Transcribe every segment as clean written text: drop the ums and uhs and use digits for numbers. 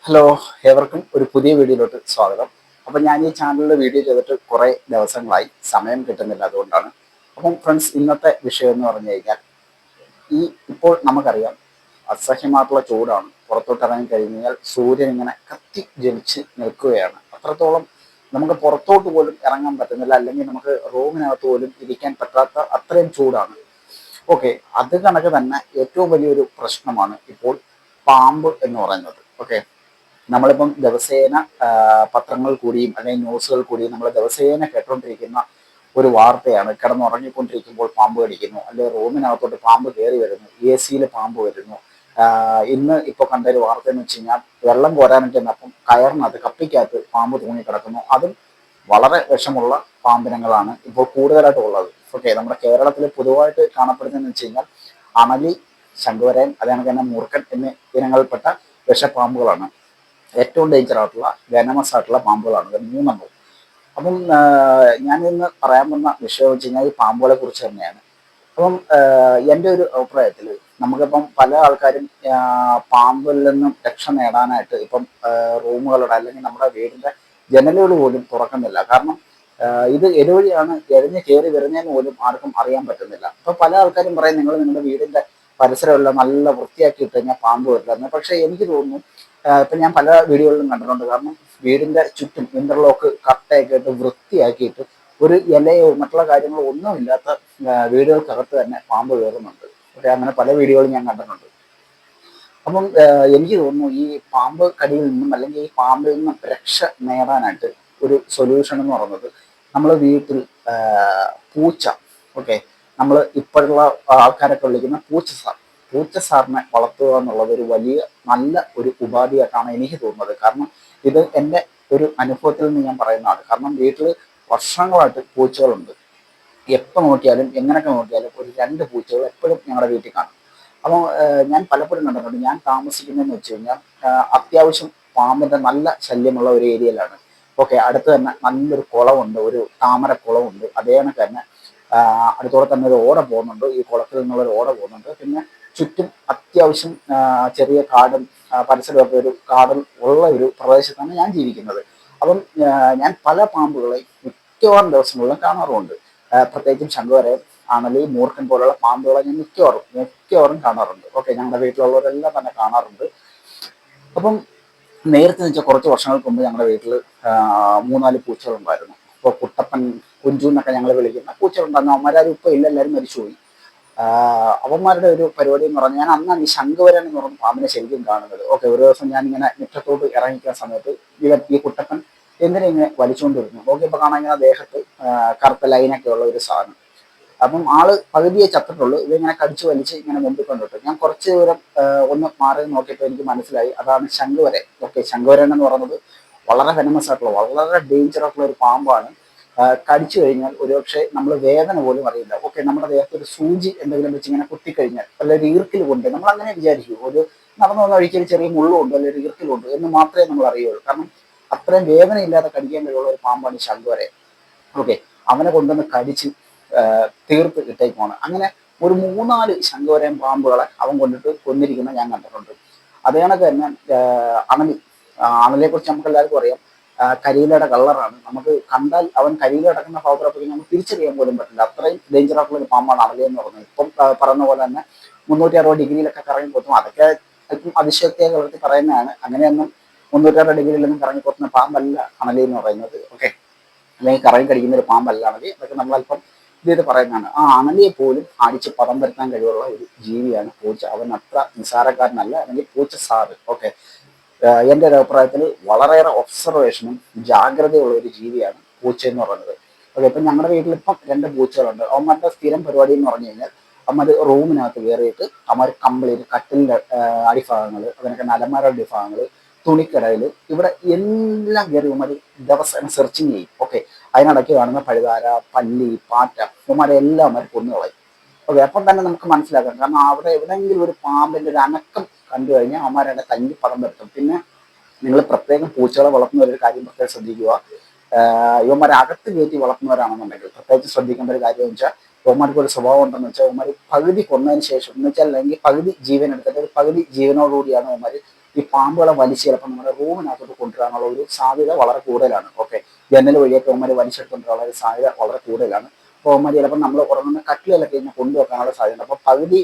Hello, ഏവർക്കും ഒരു പുതിയ വീഡിയോയിലോട്ട് സ്വാഗതം. അപ്പം ഞാൻ ഈ ചാനലിൽ വീഡിയോ ചെയ്തിട്ട് കുറേ ദിവസങ്ങളായി, സമയം കിട്ടുന്നില്ല, അതുകൊണ്ടാണ്. അപ്പം ഫ്രണ്ട്സ്, ഇന്നത്തെ വിഷയം എന്ന് പറഞ്ഞു കഴിഞ്ഞാൽ, ഈ ഇപ്പോൾ നമുക്കറിയാം അസഹ്യമായിട്ടുള്ള ചൂടാണ്. പുറത്തോട്ട് ഇറങ്ങി കഴിഞ്ഞാൽ സൂര്യൻ ഇങ്ങനെ കത്തി ജ്വലിച്ച് നിൽക്കുകയാണ്. അത്രത്തോളം നമുക്ക് പുറത്തോട്ട് പോലും ഇറങ്ങാൻ പറ്റുന്നില്ല, അല്ലെങ്കിൽ നമുക്ക് റൂമിനകത്ത് പോലും ഇരിക്കാൻ പറ്റാത്ത അത്രയും ചൂടാണ്. ഓക്കെ, അത് കണക്ക് തന്നെ ഏറ്റവും വലിയൊരു പ്രശ്നമാണ് ഇപ്പോൾ പാമ്പ് എന്ന് പറയുന്നത്. ഓക്കെ, നമ്മളിപ്പം ദിവസേന പത്രങ്ങൾ കൂടിയും അല്ലെങ്കിൽ ന്യൂസുകൾ കൂടിയും നമ്മൾ ദിവസേന കേട്ടോണ്ടിരിക്കുന്ന ഒരു വാർത്തയാണ്. കിടന്നുറങ്ങിക്കൊണ്ടിരിക്കുമ്പോൾ പാമ്പ് കടിക്കുന്നു, അല്ലെങ്കിൽ റൂമിനകത്തോട്ട് പാമ്പ് കയറി വരുന്നു, AC-യിൽ പാമ്പ് വരുന്നു. ഇന്ന് ഇപ്പോൾ കണ്ടൊരു വാർത്ത എന്ന് വെച്ച് കഴിഞ്ഞാൽ, വെള്ളം കോരാനൊക്കെ അപ്പം കയറിനകത്ത് കപ്പിക്കകത്ത് പാമ്പ് തൂങ്ങി കിടക്കുന്നു. അതും വളരെ വിഷമുള്ള പാമ്പിനങ്ങളാണ് ഇപ്പോൾ കൂടുതലായിട്ട് ഉള്ളത്. ഓക്കെ, നമ്മുടെ കേരളത്തിൽ പൊതുവായിട്ട് കാണപ്പെടുന്നതെന്ന് വെച്ച് കഴിഞ്ഞാൽ അണലി, ശംഖുവരയൻ, അതേപോലെ തന്നെ മൂർഖൻ എന്നീ ഇനങ്ങളിൽപ്പെട്ട വിഷപ്പാമ്പുകളാണ്. ഏറ്റവും ഡേഞ്ചർ ആയിട്ടുള്ള വെനമസ് ആയിട്ടുള്ള പാമ്പുകളാണ് ഇത് മൂന്നെണ്ണവും. അപ്പം ഞാൻ ഇന്ന് പറയാൻ വന്ന വിഷയം വെച്ച് കഴിഞ്ഞാൽ ഈ പാമ്പുകളെ കുറിച്ച് തന്നെയാണ്. അപ്പം എൻ്റെ ഒരു അഭിപ്രായത്തിൽ നമുക്കിപ്പം പല ആൾക്കാരും പാമ്പിൽ നിന്നും രക്ഷ നേടാനായിട്ട് ഇപ്പം റൂമുകളുടെ അല്ലെങ്കിൽ നമ്മുടെ വീടിൻ്റെ ജനലുകൾ പോലും തുറക്കുന്നില്ല. കാരണം ഇത് എതുവഴിയാണ് എഴഞ്ഞ് കയറി വരുന്നതെന്ന് പോലും ആർക്കും അറിയാൻ പറ്റുന്നില്ല. അപ്പൊ പല ആൾക്കാരും പറയും നിങ്ങൾ നിങ്ങളുടെ വീടിന്റെ പരിസരമെല്ലാം നല്ല വൃത്തിയാക്കി ഇട്ട് കഴിഞ്ഞാൽ പാമ്പ് വരില്ലെന്ന്. പക്ഷെ എനിക്ക് തോന്നുന്നു, ഇപ്പൊ ഞാൻ പല വീഡിയോകളിലും കണ്ടിട്ടുണ്ട്. കാരണം വീടിന്റെ ചുറ്റും ഇന്റർലോക്ക് കട്ടയൊക്കെ ഇട്ട് വൃത്തിയാക്കിയിട്ട് ഒരു ഇലയോ മറ്റുള്ള കാര്യങ്ങളോ ഒന്നുമില്ലാത്ത വീടുകൾക്കകത്ത് തന്നെ പാമ്പ് കയറുന്നുണ്ട്. പക്ഷെ അങ്ങനെ പല വീഡിയോകളും ഞാൻ കണ്ടിട്ടുണ്ട്. അപ്പം എനിക്ക് തോന്നുന്നു ഈ പാമ്പ് കടിയിൽ നിന്നും അല്ലെങ്കിൽ ഈ പാമ്പിൽ നിന്നും രക്ഷ നേടാനായിട്ട് ഒരു സൊല്യൂഷൻ എന്ന് പറയുന്നത്, നമ്മൾ വീട്ടിൽ പൂച്ച, ഓക്കെ, നമ്മൾ ഇപ്പോഴുള്ള ആൾക്കാരൊക്കെ വിളിക്കുന്ന പൂച്ച സാറിനെ വളർത്തുക എന്നുള്ളത് ഒരു വലിയ നല്ല ഒരു ഉപാധിയായിട്ടാണ് എനിക്ക് തോന്നുന്നത്. കാരണം ഇത് എൻ്റെ ഒരു അനുഭവത്തിൽ നിന്ന് ഞാൻ പറയുന്നതാണ്. കാരണം വീട്ടിൽ വർഷങ്ങളായിട്ട് പൂച്ചകളുണ്ട്. എപ്പോൾ നോക്കിയാലും എങ്ങനെയൊക്കെ നോക്കിയാലും ഒരു 2 പൂച്ചകൾ എപ്പോഴും ഞങ്ങളുടെ വീട്ടിൽ കാണും. അപ്പോൾ ഞാൻ പലപ്പോഴും കണ്ടിട്ടുണ്ട്. ഞാൻ താമസിക്കുന്നതെന്ന് വെച്ച് കഴിഞ്ഞാൽ അത്യാവശ്യം പാമ്പിന്റെ നല്ല ശല്യമുള്ള ഒരു ഏരിയയിലാണ്. ഓക്കെ, അടുത്ത് തന്നെ നല്ലൊരു കുളമുണ്ട്, ഒരു താമര കുളമുണ്ട്. അതേ കണക്ക് തന്നെ അടുത്തോടെ തന്നെ ഒരു ഓട പോകുന്നുണ്ട്. ഈ കുളത്തിൽ നിന്നുള്ള ഒരു ഓട പോകുന്നുണ്ട്. പിന്നെ ചുറ്റും അത്യാവശ്യം ചെറിയ കാടും പരിസരമൊക്കെ ഒരു കാടും ഉള്ള ഒരു പ്രദേശത്താണ് ഞാൻ ജീവിക്കുന്നത്. അപ്പം ഞാൻ പല പാമ്പുകളെയും മിക്കവാറും ദിവസങ്ങളിലും കാണാറുമുണ്ട്. പ്രത്യേകിച്ചും ശംഖുവരയൻ, അണലി, മൂർഖൻ പോലുള്ള പാമ്പുകളെ ഞാൻ മിക്കവാറും കാണാറുണ്ട്. ഓക്കെ, ഞങ്ങളുടെ വീട്ടിലുള്ളവരെല്ലാം തന്നെ കാണാറുണ്ട്. അപ്പം നേരത്തെ വെച്ചാൽ കുറച്ച് വർഷങ്ങൾക്ക് മുമ്പ് ഞങ്ങളുടെ വീട്ടിൽ 3-4 പൂച്ചകളുണ്ടായിരുന്നു. ഇപ്പോൾ കുട്ടപ്പൻ, കുഞ്ചു എന്നൊക്കെ ഞങ്ങൾ വിളിക്കുന്ന പൂച്ചകളുണ്ടായിരുന്നു. അവന്മാരും ഇപ്പോൾ ഇല്ല, എല്ലാവരും മരിച്ചുപോയി. അവന്മാരുടെ ഒരു പരിപാടി എന്ന് പറഞ്ഞാൽ, ഞാൻ അന്നാണ് ഈ ശംഖുവരൻ എന്ന് പറഞ്ഞ പാമ്പിനെ ശരിക്കും കാണുന്നത്. ഓക്കെ, ഒരു ദിവസം ഞാൻ ഇങ്ങനെ മുറ്റത്തോട്ട് ഇറങ്ങിക്കുന്ന സമയത്ത് ഈ കുട്ടപ്പൻ എന്തിനാ ഇങ്ങനെ വലിച്ചുകൊണ്ടിരുന്നു. ഓക്കെ, ഇപ്പൊ കാണാൻ ഇങ്ങനെ ദേഹത്ത് കറുത്ത ലൈനൊക്കെ ഉള്ള ഒരു സാധനം. അപ്പം ആള് പകുതിയെ ചത്തിട്ടുള്ളൂ. ഇതിങ്ങനെ കടിച്ചു വലിച്ച് ഇങ്ങനെ മുമ്പിൽ കൊണ്ടിട്ടു. ഞാൻ കുറച്ച് ദൂരം ഒന്ന് മാറി നോക്കിയപ്പോൾ എനിക്ക് മനസ്സിലായി അതാണ് ശംഖുവരൻ. ഓക്കെ, ശംഖുവരൻ എന്ന് പറയുന്നത് വളരെ വെനമസ് ആയിട്ടുള്ള വളരെ ഡേഞ്ചർ ആയിട്ടുള്ള ഒരു പാമ്പാണ്. കടിച്ചു കഴിഞ്ഞാൽ ഒരുപക്ഷെ നമ്മൾ വേദന പോലും അറിയില്ല. ഓക്കെ, നമ്മുടെ ദേഹത്ത് ഒരു സൂചി എന്തെങ്കിലും വെച്ച് ഇങ്ങനെ കുത്തിക്കഴിഞ്ഞാൽ അല്ലെങ്കിൽ ഈർക്കിൽ കൊണ്ട് നമ്മൾ അങ്ങനെ വിചാരിക്കും, ഒരു നടന്നു വന്ന ഒഴിക്കൽ ചെറിയ മുള്ളുണ്ട് അല്ലെങ്കിൽ ഈർക്കിലുണ്ട് എന്ന് മാത്രമേ നമ്മൾ അറിയുള്ളൂ. കാരണം അത്രയും വേദനയില്ലാതെ കടിക്കാൻ കഴിയുള്ള ഒരു പാമ്പാണ് ഈ ശംഖുവരൻ. ഓക്കെ, അവനെ കൊണ്ടുവന്ന് കടിച്ച് തീർത്ത് ഇട്ടേക്കുമാണ്. അങ്ങനെ ഒരു 3-4 ശംഖുവരയൻ പാമ്പുകളെ അവൻ കൊണ്ടിട്ട് കൊന്നിരിക്കുന്ന ഞാൻ കണ്ടിട്ടുണ്ട്. അതേ കണക്ക് തന്നെ അണലിയെ കുറിച്ച് നമുക്ക് എല്ലാവർക്കും അറിയാം. കരിയിലയുടെ കളറാണ്. നമുക്ക് കണ്ടാൽ അവൻ കരിയില അടക്കുന്ന ഭാഗത്തോടൊപ്പം നമുക്ക് തിരിച്ചറിയാൻ പോലും പറ്റില്ല. അത്രയും ഡേഞ്ചർ ആയിട്ടുള്ള ഒരു പാമ്പാണ് അണലി എന്ന് പറയുന്നത്. ഇപ്പം പറയുന്ന പോലെ തന്നെ 360 ഡിഗ്രിയിലൊക്കെ കറങ്ങി കൊത്തും. അതൊക്കെ അല്പം അതിശക്തിയെ കളർത്തി പറയുന്നതാണ്. അങ്ങനെയൊന്നും 360 ഡിഗ്രിയിലൊന്നും കറങ്ങി കൊത്തുന്ന പാമ്പല്ല അണലി എന്ന് പറയുന്നത്. ഓക്കെ, അല്ലെങ്കിൽ കറങ്ങി കടിക്കുന്ന ഒരു പാമ്പല്ല അണലി. അതൊക്കെ നമ്മളല്പം ഇത് പറയുന്നതാണ്. ആ അണലിയെ പോലും അടിച്ച് പദം വരുത്താൻ കഴിവുള്ള ഒരു ജീവിയാണ് പൂച്ച. അവൻ അത്ര നിസാരക്കാരനല്ല, അല്ലെങ്കിൽ പൂച്ച സാറ്. ഓക്കെ, എൻ്റെ ഒരു അഭിപ്രായത്തിൽ വളരെയേറെ ഒബ്സർവേഷനും ജാഗ്രതയുള്ള ഒരു ജീവിയാണ് പൂച്ച എന്ന് പറയുന്നത്. ഓക്കെ, ഇപ്പം ഞങ്ങളുടെ വീട്ടിൽ ഇപ്പം 2 പൂച്ചകളുണ്ട്. അവന്മാരുടെ സ്ഥിരം പരിപാടി എന്ന് പറഞ്ഞു കഴിഞ്ഞാൽ, അവന്മാർ റൂമിനകത്ത് കയറിയിട്ട് അവന്മാർ കംപ്ലീറ്റ് കട്ടിലിൻ്റെ അടിഭാഗങ്ങൾ, അതിനൊക്കെ അലമാരയുടെ അടിഭാഗങ്ങൾ, തുണിക്കടയിൽ, ഇവിടെ എല്ലാം കയറി അവന്മാർ ദിവസം സെർച്ചിങ് ചെയ്യും. ഓക്കെ, അതിനിടയ്ക്ക് കാണുന്ന പഴുതാര, പല്ലി, പാറ്റ, അവന്മാരെ എല്ലാം അവന്മാർ കൊന്നുകളയും. ഓക്കെ, അപ്പം തന്നെ നമുക്ക് മനസ്സിലാക്കാം. കാരണം അവിടെ എവിടെയെങ്കിലും ഒരു പാമ്പിൻ്റെ ഒരു അനക്കം കണ്ടു കഴിഞ്ഞാൽ അവന്മാരുടെ കഞ്ഞി പദം വരുത്തും. പിന്നെ നിങ്ങൾ പ്രത്യേകം പൂച്ചകളെ വളർത്തുന്ന ഒരു കാര്യം പ്രത്യേകം ശ്രദ്ധിക്കുക. ഇവന്മാരെ അകത്ത് കയറ്റി വളർത്തുന്നവരാണെന്നുണ്ടെങ്കിൽ പ്രത്യേകിച്ച് ശ്രദ്ധിക്കേണ്ട ഒരു കാര്യം എന്ന് വെച്ചാൽ, ഇവന്മാർക്ക് ഒരു സ്വഭാവം ഉണ്ടെന്ന് വെച്ചാൽ, ഇവന്മാർ പകുതി കൊന്നതിന് ശേഷം എന്ന് വെച്ചാൽ, അല്ലെങ്കിൽ പകുതി ജീവൻ എടുത്തിട്ട് ഒരു പകുതി ജീവനോടുകൂടിയാണ് ഇവന്മാർ ഈ പാമ്പുകളെ വലിച്ച് ചിലപ്പോൾ നമ്മുടെ റൂമിനകത്തോട്ട് കൊണ്ടുവരാനുള്ള ഒരു സാധ്യത വളരെ കൂടുതലാണ്. ഓക്കെ, ജനൽ വഴിയൊക്കെ അവന്മാർ വലിച്ചെടുത്തുകൊണ്ടുള്ള ഒരു സാധ്യത വളരെ കൂടുതലാണ്. അപ്പോൾ അവന്മാർ ചിലപ്പോൾ നമ്മൾ ഉറങ്ങുന്ന കട്ടിലൊക്കെ ഇങ്ങനെ കൊണ്ടുവെക്കാനുള്ള സാധ്യത. അപ്പോൾ പകുതി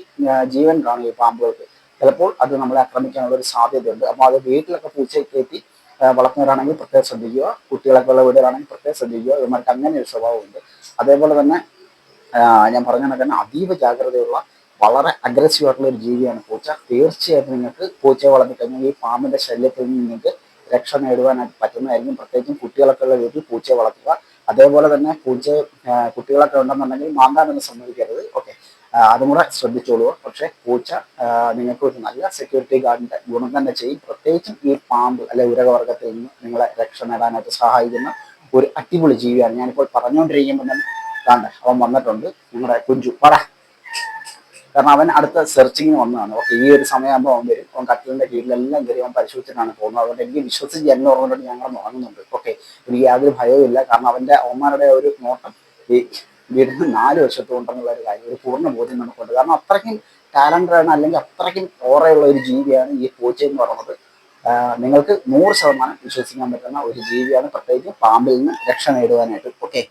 ജീവൻ കാണും ഈ പാമ്പുകൾക്ക്. ചിലപ്പോൾ അത് നമ്മളെ ആക്രമിക്കാനുള്ള ഒരു സാധ്യതയുണ്ട്. അപ്പോൾ അത് വീട്ടിലൊക്കെ പൂച്ചയെ കയറ്റി വളർത്തുന്നവരാണെങ്കിൽ പ്രത്യേകം ശ്രദ്ധിക്കുക. കുട്ടികളൊക്കെ ഉള്ള വീടുകളാണെങ്കിൽ പ്രത്യേകം ശ്രദ്ധിക്കുക. ഇവന്മാർക്ക് അങ്ങനെ ഒരു സ്വഭാവമുണ്ട്. അതേപോലെ തന്നെ ഞാൻ പറഞ്ഞ കണക്ക് തന്നെ അതീവ ജാഗ്രതയുള്ള വളരെ അഗ്രസീവ് ആയിട്ടുള്ള ഒരു ജീവിയാണ് പൂച്ച. തീർച്ചയായിട്ടും നിങ്ങൾക്ക് പൂച്ചയെ വളർത്തിക്കഴിഞ്ഞാൽ ഈ പാമ്പിന്റെ ശല്യത്തിൽ നിന്ന് നിങ്ങൾക്ക് രക്ഷ നേടുവാനായിട്ട് പറ്റുന്നതായിരിക്കും. പ്രത്യേകിച്ചും കുട്ടികളൊക്കെ ഉള്ള വീട്ടിൽ പൂച്ചയെ വളർത്തുക. അതേപോലെ തന്നെ പൂച്ചയെ കുട്ടികളൊക്കെ ഉണ്ടെന്നുണ്ടെങ്കിൽ മാന്താനൊന്നും സമ്മതിക്കരുത്. ഓക്കെ, അതും കൂടെ ശ്രദ്ധിച്ചോളൂ. പക്ഷേ പൂച്ച നിങ്ങൾക്ക് ഒരു നല്ല സെക്യൂരിറ്റി ഗാർഡിന്റെ ഗുണം തന്നെ ചെയ്യും. പ്രത്യേകിച്ചും ഈ പാമ്പ് അല്ലെ ഉരകവർഗത്തിൽ നിന്ന് നിങ്ങളെ രക്ഷ നേടാനായിട്ട് സഹായിക്കുന്ന ഒരു അടിപൊളി ജീവിയാണ്. ഞാനിപ്പോൾ പറഞ്ഞുകൊണ്ടിരിക്കുമ്പോൾ തന്നെ താണ്ടെ അവൻ വന്നിട്ടുണ്ട്, നിങ്ങളുടെ കുഞ്ചു പറ. കാരണം അവൻ അടുത്ത സെർച്ചിങ്ങിന് വന്നതാണ്. ഓക്കെ, ഈ ഒരു സമയമാകുമ്പോൾ അവൻ വരും. അവൻ കട്ടിലിന്റെ കീഴിലെല്ലാം കയറി അവൻ പരിശോധിച്ചിട്ടാണ് പോകുന്നത്. അതുകൊണ്ട് എനിക്ക് വിശ്വസിച്ച് എന്നെ ഓർമ്മ ഞങ്ങൾ ഉറങ്ങുന്നുണ്ട്. ഓക്കെ, എനിക്ക് യാതൊരു ഭയവും ഇല്ല. കാരണം അവന്മാരുടെ ഒരു നോട്ടം ഈ വീടിന് 4 വശത്തും ഉണ്ടെന്നുള്ള ഒരു കാര്യം, ഒരു പൂർണ്ണ ബോധ്യം നമുക്കുണ്ട്. കാരണം അത്രയ്ക്കും ടാലന്റാണ്, അല്ലെങ്കിൽ അത്രയ്ക്കും ഓറയുള്ള ഒരു ജീവിയാണ് ഈ പൂച്ച എന്ന് പറയുന്നത്. നിങ്ങൾക്ക് 100% വിശ്വസിക്കാൻ പറ്റുന്ന ഒരു ജീവിയാണ്, പ്രത്യേകിച്ച് പാമ്പിൽ നിന്ന് രക്ഷ നേടുവാനായിട്ട്. ഓക്കെ,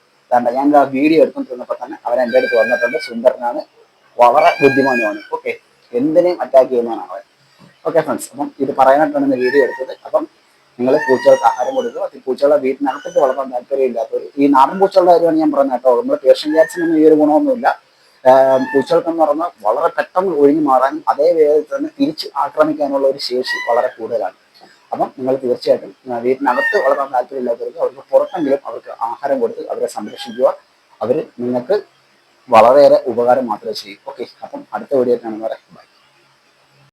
ഞാൻ ആ വീഡിയോ എടുത്തുകൊണ്ടിരുന്നപ്പോൾ തന്നെ അവൻ എൻ്റെ അടുത്ത് വന്നിട്ടുണ്ട്. സുന്ദരനാണ്, വളരെ ബുദ്ധിമാനുമാണ്. ഓക്കെ, എന്തിനേയും അറ്റാക്ക് ചെയ്യുന്നതാണ് അവൻ. ഓക്കെ ഫ്രണ്ട്സ്, അപ്പം ഇത് പറയാനായിട്ടാണ് ഇന്ന് വീഡിയോ എടുത്തത്. അപ്പം നിങ്ങൾ പൂച്ചകൾക്ക് ആഹാരം കൊടുക്കുക. പൂച്ചകളെ വീട്ടിനകത്തിട്ട് വളർത്താൻ താല്പര്യമില്ലാത്തവർ, ഈ നാടൻ പൂച്ചകളുടെ കാര്യമാണ് ഞാൻ പറഞ്ഞത് കേട്ടോ. നമ്മൾ പേർഷ്യൻ ക്യാറ്റ്സിനൊന്നും ഈ ഒരു ഗുണമൊന്നുമില്ല. പൂച്ചകൾക്കെന്ന് പറഞ്ഞാൽ വളരെ പെട്ടെന്ന് ഒഴിഞ്ഞു മാറാനും അതേ വേഗത്തിൽ തന്നെ തിരിച്ച് ആക്രമിക്കാനുള്ള ഒരു ശേഷി വളരെ കൂടുതലാണ്. അപ്പം നിങ്ങൾ തീർച്ചയായിട്ടും വീട്ടിനകത്ത് വളർത്താൻ താല്പര്യമില്ലാത്തവർക്ക് അവർക്ക് പുറത്തെങ്കിലും അവർക്ക് ആഹാരം കൊടുത്ത് അവരെ സംരക്ഷിക്കുക. അവർ നിങ്ങൾക്ക് വളരെയേറെ ഉപകാരം മാത്രമേ ചെയ്യൂ. ഓക്കെ, അപ്പം അടുത്ത വീഡിയോ കാണുന്നവരെ ബൈ.